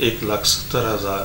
1,70,000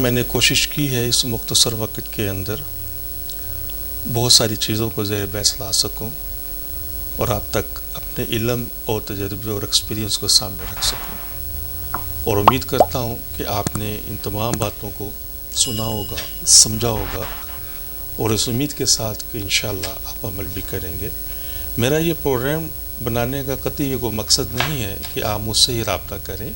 میں نے کوشش کی ہے اس مختصر وقت کے اندر بہت ساری چیزوں کو زیر بحث لا سکوں اور آپ تک اپنے علم اور تجربے اور ایکسپیرینس کو سامنے رکھ سکوں، اور امید کرتا ہوں کہ آپ نے ان تمام باتوں کو سنا ہوگا، سمجھا ہوگا، اور اس امید کے ساتھ کہ انشاءاللہ آپ عمل بھی کریں گے۔ میرا یہ پروگرام بنانے کا قطعی یہ کوئی مقصد نہیں ہے کہ آپ مجھ سے ہی رابطہ کریں۔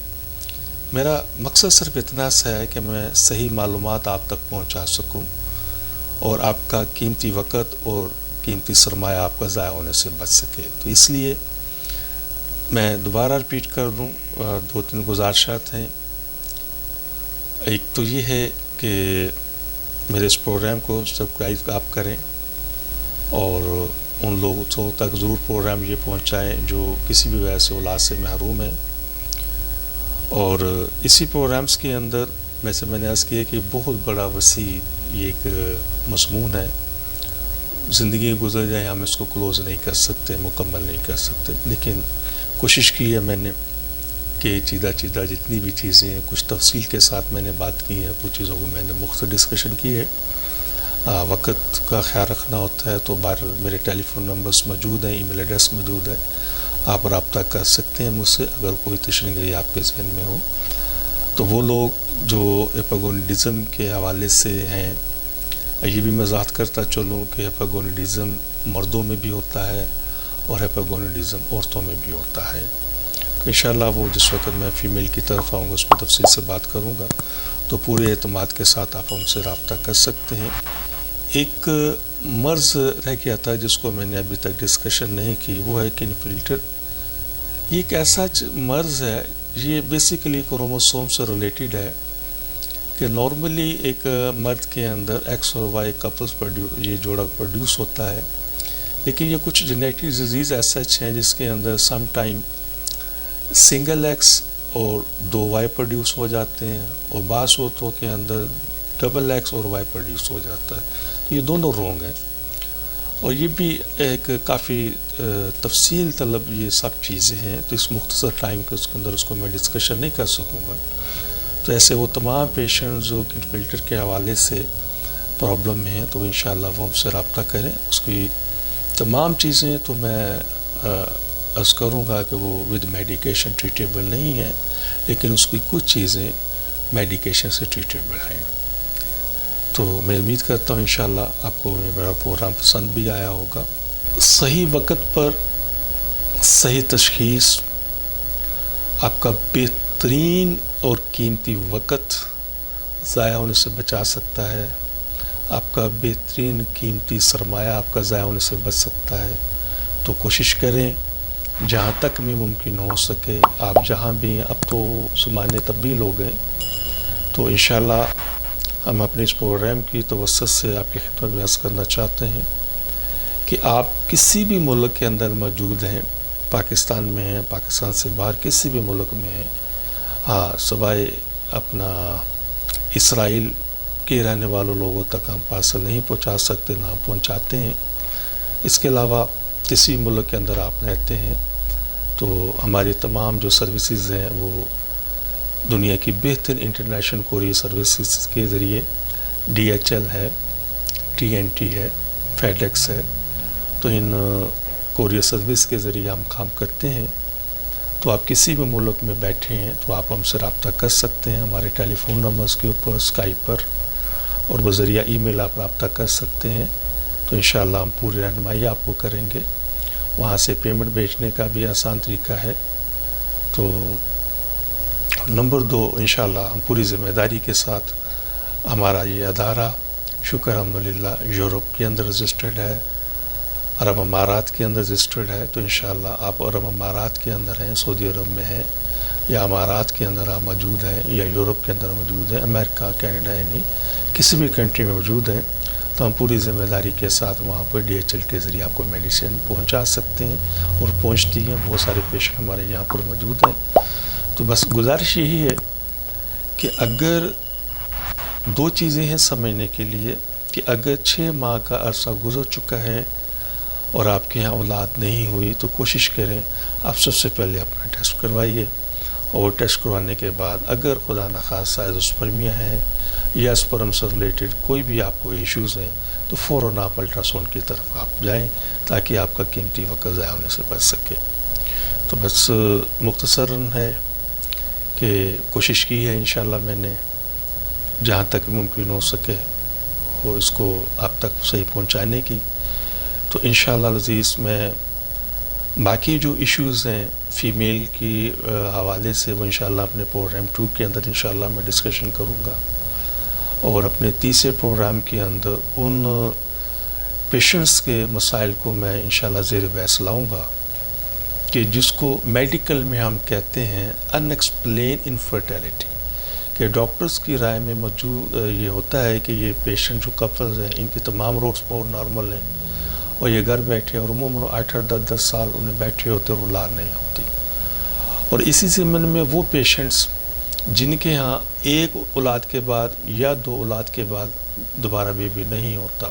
میرا مقصد صرف اتنا سا ہے کہ میں صحیح معلومات آپ تک پہنچا سکوں اور آپ کا قیمتی وقت اور قیمتی سرمایہ آپ کا ضائع ہونے سے بچ سکے۔ تو اس لیے میں دوبارہ ریپیٹ کر دوں، 2-3 گزارشات ہیں۔ ایک تو یہ ہے کہ میرے اس پروگرام کو سبسکرائب آپ کریں اور ان لوگوں تک ضرور پروگرام یہ پہنچائیں جو کسی بھی وجہ سے اولاد سے محروم ہیں۔ اور اسی پروگرامز کے اندر ویسے میں نے عرض کیا کہ بہت بڑا وسیع یہ ایک مضمون ہے، زندگی گزر جائے ہم اس کو کلوز نہیں کر سکتے، مکمل نہیں کر سکتے، لیکن کوشش کی ہے میں نے کہ چیدہ جتنی بھی چیزیں ہیں کچھ تفصیل کے ساتھ میں نے بات کی ہے، کچھ چیزوں کو میں نے مختلف ڈسکشن کی ہے۔ وقت کا خیال رکھنا ہوتا ہے، تو بہرحال میرے ٹیلی فون نمبرز موجود ہیں، ای میل ایڈریس موجود ہے، آپ رابطہ کر سکتے ہیں مجھ سے اگر کوئی تشنگری آپ کے ذہن میں ہو۔ تو وہ لوگ جو ایپاگونیڈزم کے حوالے سے ہیں، یہ بھی میں وضاحت کرتا چلوں کہ ایپاگونیڈزم مردوں میں بھی ہوتا ہے اور ایپاگونیڈزم عورتوں میں بھی ہوتا ہے۔ تو انشاءاللہ وہ جس وقت میں فیمیل کی طرف آؤں گا اس میں تفصیل سے بات کروں گا، تو پورے اعتماد کے ساتھ آپ ہم سے رابطہ کر سکتے ہیں۔ ایک مرض رہ گیا تھا جس کو میں نے ابھی تک ڈسکشن نہیں کی، وہ ہے کلینفلٹر۔ یہ ایک ایسا مرض ہے، یہ بیسیکلی کروموسوم سے ریلیٹڈ ہے کہ نارملی ایک مرد کے اندر ایکس اور وائی کپلز یہ جوڑا پروڈیوس ہوتا ہے، لیکن یہ کچھ جینیٹک ڈیزیز ایسا ہیں جس کے اندر سم ٹائم سنگل ایکس اور 2 وائی پروڈیوس ہو جاتے ہیں، اور بعض صورتوں کے اندر ڈبل ایکس اور وائی پروڈیوس ہو جاتا ہے۔ تو یہ دونوں رونگ ہیں، اور یہ بھی ایک کافی تفصیل طلب یہ سب چیزیں ہیں، تو اس مختصر ٹائم کے اس کے اندر اس کو میں ڈسکشن نہیں کر سکوں گا۔ تو ایسے وہ تمام پیشنٹ جو کلینفلٹر کے حوالے سے پرابلم میں ہیں تو انشاءاللہ وہ ہم سے رابطہ کریں۔ اس کی تمام چیزیں تو میں عرض کروں گا کہ وہ ود میڈیکیشن ٹریٹیبل نہیں ہیں، لیکن اس کی کچھ چیزیں میڈیکیشن سے ٹریٹیبل ہیں۔ تو میں امید کرتا ہوں انشاءاللہ آپ کو میرا پروگرام پسند بھی آیا ہوگا۔ صحیح وقت پر صحیح تشخیص آپ کا بہترین اور قیمتی وقت ضائع ہونے سے بچا سکتا ہے، آپ کا بہترین قیمتی سرمایہ آپ کا ضائع ہونے سے بچ سکتا ہے۔ تو کوشش کریں جہاں تک بھی ممکن ہو سکے، آپ جہاں بھی ہیں، اب تو زمانے تبدیل ہو گئے، تو انشاءاللہ ہم اپنے اس پروگرام کی توسط سے آپ کی خدمت میں عرض کرنا چاہتے ہیں کہ آپ کسی بھی ملک کے اندر موجود ہیں، پاکستان میں ہیں، پاکستان سے باہر کسی بھی ملک میں ہیں، ہاں سوائے اپنا اسرائیل کے رہنے والوں لوگوں تک ہم پارسل نہیں پہنچا سکتے، نہ پہنچاتے ہیں۔ اس کے علاوہ کسی ملک کے اندر آپ رہتے ہیں تو ہماری تمام جو سروسز ہیں وہ دنیا کی بہترین انٹرنیشنل کوریئر سروسز کے ذریعے DHL ہے، TNT ہے، FedEx ہے، تو ان کوریئر سروس کے ذریعے ہم کام کرتے ہیں۔ تو آپ کسی بھی ملک میں بیٹھے ہیں تو آپ ہم سے رابطہ کر سکتے ہیں ہمارے ٹیلی فون نمبرز کے اوپر، اسکائپ پر، اور بذریعہ ای میل آپ رابطہ کر سکتے ہیں۔ تو انشاءاللہ ہم پوری رہنمائی آپ کو کریں گے۔ وہاں سے پیمنٹ بھیجنے کا بھی آسان طریقہ ہے۔ تو نمبر 2، انشاءاللہ ہم پوری ذمہ داری کے ساتھ، ہمارا یہ ادارہ شکر الحمدللہ یورپ کے اندر رجسٹرڈ ہے، عرب امارات کے اندر رجسٹرڈ ہے۔ تو انشاءاللہ آپ عرب امارات کے اندر ہیں، سعودی عرب میں ہیں، یا امارات کے اندر آپ موجود ہیں، یا یورپ کے اندر موجود ہیں، امریکہ، کینیڈا، یعنی کسی بھی کنٹری میں موجود ہیں، تو ہم پوری ذمہ داری کے ساتھ وہاں پر DHL کے ذریعے آپ کو میڈیسن پہنچا سکتے ہیں، اور پہنچتی ہیں۔ بہت سارے پیشنٹ ہمارے یہاں پر موجود ہیں۔ تو بس گزارش یہی ہے کہ اگر 2 چیزیں ہیں سمجھنے کے لیے، کہ اگر 6 ماہ کا عرصہ گزر چکا ہے اور آپ کے یہاں اولاد نہیں ہوئی تو کوشش کریں آپ سب سے پہلے اپنا ٹیسٹ کروائیے، اور ٹیسٹ کروانے کے بعد اگر خدا نخواستہ ایزوسپرمیا ہے یا اسپرم سے ریلیٹڈ کوئی بھی آپ کو ایشوز ہیں تو فوراً آپ الٹرا ساؤنڈ کی طرف آپ جائیں تاکہ آپ کا قیمتی وقت ضائع ہونے سے بچ سکے. تو بس مختصراً ہے کہ کوشش کی ہے انشاءاللہ میں نے جہاں تک ممکن ہو سکے وہ اس کو آپ تک صحیح پہنچانے کی. تو انشاءاللہ العزیز میں باقی جو ایشوز ہیں فیمیل کی حوالے سے وہ انشاءاللہ اپنے پروگرام 2 کے اندر انشاءاللہ میں ڈسکشن کروں گا، اور اپنے تیسرے پروگرام کے اندر ان پیشنٹس کے مسائل کو میں انشاءاللہ زیر بحث لاؤں گا کہ جس کو میڈیکل میں ہم کہتے ہیں ان ایکسپلین انفرٹیلٹی، کہ ڈاکٹرز کی رائے میں موجود یہ ہوتا ہے کہ یہ پیشنٹ جو کپلز ہیں ان کی تمام رپورٹ نارمل ہیں اور یہ گھر بیٹھے اور عموماً 8-10 سال انہیں بیٹھے ہوتے اور اولاد نہیں ہوتی. اور اسی ضمن میں وہ پیشنٹس جن کے ہاں ایک اولاد کے بعد یا 2 اولاد کے بعد دوبارہ بیبی نہیں ہوتا،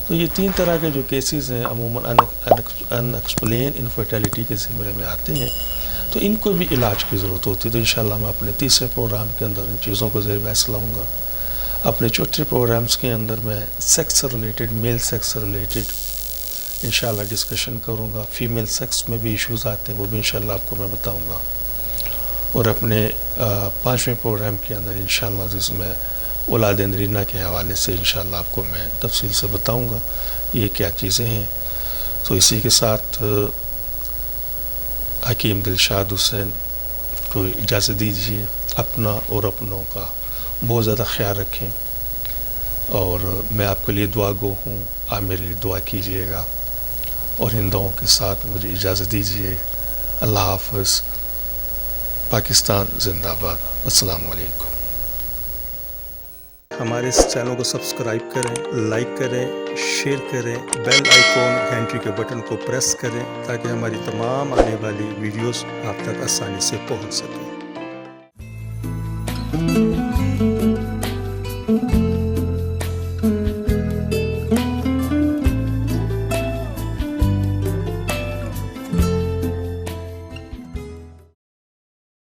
تو یہ 3 طرح کے جو کیسز ہیں عموماً ان ایکسپلین انفرٹیلٹی کے زمرے میں آتے ہیں، تو ان کو بھی علاج کی ضرورت ہوتی ہے. تو انشاءاللہ میں اپنے تیسرے پروگرام کے اندر ان چیزوں کو زیر بحث لاؤں گا. اپنے چوتھے پروگرامز کے اندر میں سیکس سے ریلیٹڈ، میل سیکس سے ریلیٹڈ انشاءاللہ ڈسکشن کروں گا. فیمیل سیکس میں بھی ایشوز آتے ہیں وہ بھی انشاءاللہ آپ کو میں بتاؤں گا. اور اپنے 5ویں پروگرام کے اندر انشاءاللہ عزیز میں اولاد نرینہ کے حوالے سے انشاءاللہ آپ کو میں تفصیل سے بتاؤں گا یہ کیا چیزیں ہیں. تو اسی کے ساتھ حکیم دلشاد حسین کو اجازت دیجیے. اپنا اور اپنوں کا بہت زیادہ خیال رکھیں، اور میں آپ کے لیے دعا گو ہوں، آپ میرے لیے دعا کیجیے گا. اور ان دعاؤں کے ساتھ مجھے اجازت دیجیے. اللہ حافظ. پاکستان زندہ باد. السلام علیکم. ہمارے اس چینل کو سبسکرائب کریں، لائک کریں، شیئر کریں، بیل آئیکن گھنٹی کے بٹن کو پریس کریں تاکہ ہماری تمام آنے والی ویڈیوز آپ تک آسانی سے پہنچ سکیں.